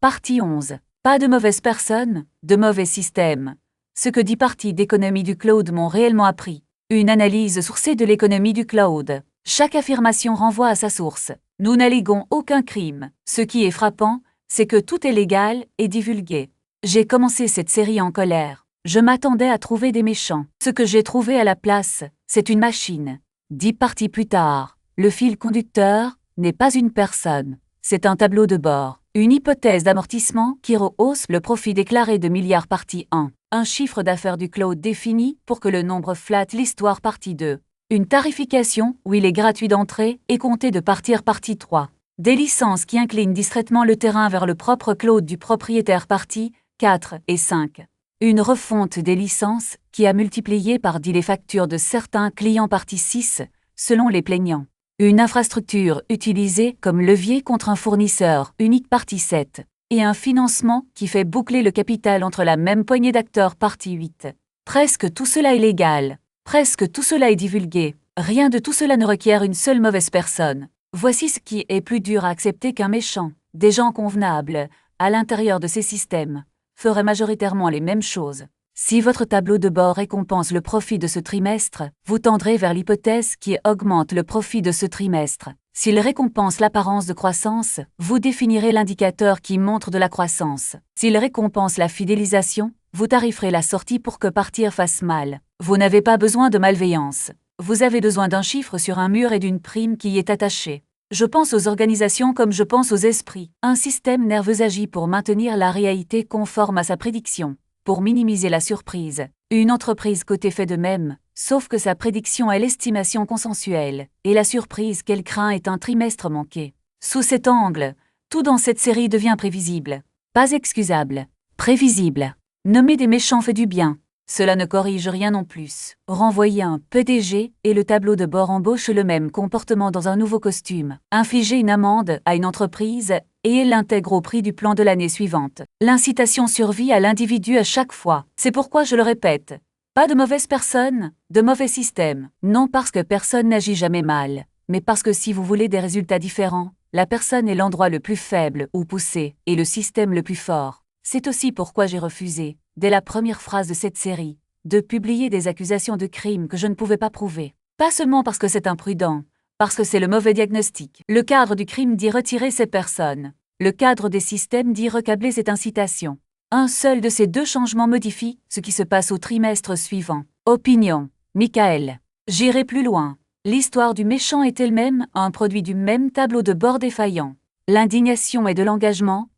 Partie 11. Pas de mauvaise personne, de mauvais système. Ce que 10 parties d'économie du cloud m'ont réellement appris. Une analyse sourcée de l'économie du cloud. Chaque affirmation renvoie à sa source. Nous n'alléguons aucun crime. Ce qui est frappant, c'est que tout est légal et divulgué. J'ai commencé cette série en colère. Je m'attendais à trouver des méchants. Ce que j'ai trouvé à la place, c'est une machine. 10 parties plus tard, le fil conducteur n'est pas une personne. C'est un tableau de bord. Une hypothèse d'amortissement qui rehausse le profit déclaré de milliards partie 1. Un chiffre d'affaires du cloud défini pour que le nombre flatte l'histoire partie 2. Une tarification où il est gratuit d'entrer et compté de partir partie 3. Des licences qui inclinent distraitement le terrain vers le propre cloud du propriétaire partie 4 et 5. Une refonte des licences qui a multiplié par 10 les factures de certains clients partie 6, selon les plaignants. Une infrastructure utilisée comme levier contre un fournisseur unique partie 7. Et un financement qui fait boucler le capital entre la même poignée d'acteurs partie 8. Presque tout cela est légal. Presque tout cela est divulgué. Rien de tout cela ne requiert une seule mauvaise personne. Voici ce qui est plus dur à accepter qu'un méchant. Des gens convenables, à l'intérieur de ces systèmes, feraient majoritairement les mêmes choses. Si votre tableau de bord récompense le profit de ce trimestre, vous tendrez vers l'hypothèse qui augmente le profit de ce trimestre. S'il récompense l'apparence de croissance, vous définirez l'indicateur qui montre de la croissance. S'il récompense la fidélisation, vous tariferez la sortie pour que partir fasse mal. Vous n'avez pas besoin de malveillance. Vous avez besoin d'un chiffre sur un mur et d'une prime qui y est attachée. Je pense aux organisations comme je pense aux esprits. Un système nerveux agit pour maintenir la réalité conforme à sa prédiction. Pour minimiser la surprise, une entreprise cotée fait de même, sauf que sa prédiction est l'estimation consensuelle, et la surprise qu'elle craint est un trimestre manqué. Sous cet angle, tout dans cette série devient prévisible. Pas excusable, prévisible. Nommer des méchants fait du bien. Cela ne corrige rien non plus. Renvoyer un PDG et le tableau de bord embauche le même comportement dans un nouveau costume. Infliger une amende à une entreprise et elle l'intègre au prix du plan de l'année suivante. L'incitation survit à l'individu à chaque fois. C'est pourquoi je le répète. Pas de mauvaise personne, de mauvais système. Non parce que personne n'agit jamais mal, mais parce que si vous voulez des résultats différents, la personne est l'endroit le plus faible ou poussé et le système le plus fort. C'est aussi pourquoi j'ai refusé, dès la première phrase de cette série, de publier des accusations de crimes que je ne pouvais pas prouver. Pas seulement parce que c'est imprudent, parce que c'est le mauvais diagnostic. Le cadre du crime dit retirer ces personnes. Le cadre des systèmes dit recabler cette incitation. Un seul de ces deux changements modifie ce qui se passe au trimestre suivant. Opinion. Michael. J'irai plus loin. L'histoire du méchant est elle-même un produit du même tableau de bord défaillant. L'indignation est de l'engagement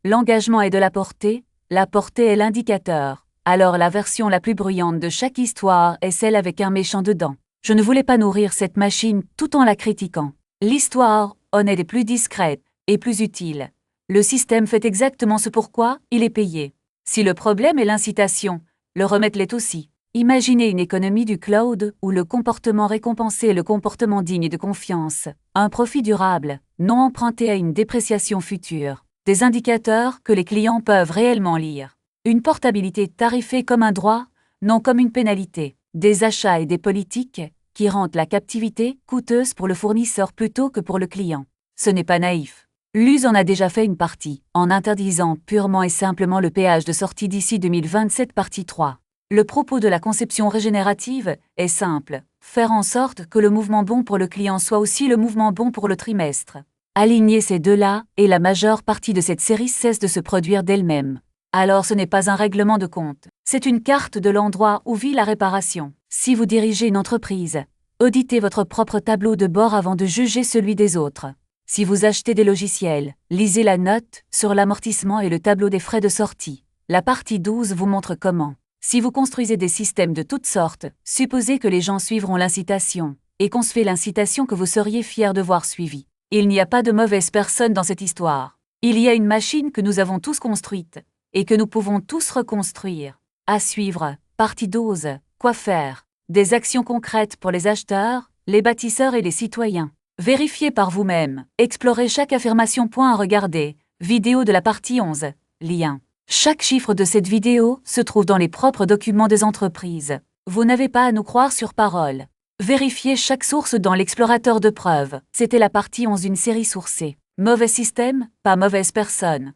est de la portée est l'indicateur. Alors la version la plus bruyante de chaque histoire est celle avec un méchant dedans. Je ne voulais pas nourrir cette machine tout en la critiquant. L'histoire honnête est plus discrète et plus utile. Le système fait exactement ce pourquoi il est payé. Si le problème est l'incitation, le remède l'est aussi. Imaginez une économie du cloud où le comportement récompensé est le comportement digne de confiance, un profit durable, non emprunté à une dépréciation future, des indicateurs que les clients peuvent réellement lire, une portabilité tarifée comme un droit, non comme une pénalité, des achats et des politiques qui rendent la captivité coûteuse pour le fournisseur plutôt que pour le client. Ce n'est pas naïf. L'US en a déjà fait une partie, en interdisant purement et simplement le péage de sortie d'ici 2027 partie 3. Le propos de la conception régénérative est simple, faire en sorte que le mouvement bon pour le client soit aussi le mouvement bon pour le trimestre. Aligner ces deux-là, et la majeure partie de cette série cesse de se produire d'elle-même. Alors ce n'est pas un règlement de compte, c'est une carte de l'endroit où vit la réparation. Si vous dirigez une entreprise, auditez votre propre tableau de bord avant de juger celui des autres. Si vous achetez des logiciels, lisez la note sur l'amortissement et le tableau des frais de sortie. La partie 12 vous montre comment. Si vous construisez des systèmes de toutes sortes, supposez que les gens suivront l'incitation, et qu'on se fait l'incitation que vous seriez fier de voir suivie. Il n'y a pas de mauvaise personne dans cette histoire. Il y a une machine que nous avons tous construite, et que nous pouvons tous reconstruire. À suivre, partie 12, quoi faire? Des actions concrètes pour les acheteurs, les bâtisseurs et les citoyens. Vérifiez par vous-même, explorez chaque affirmation. À regarder, vidéo de la partie 11, lien. Chaque chiffre de cette vidéo se trouve dans les propres documents des entreprises. Vous n'avez pas à nous croire sur parole. Vérifiez chaque source dans l'explorateur de preuves. C'était la partie 11 d'une série sourcée. Mauvais système, pas mauvaise personne.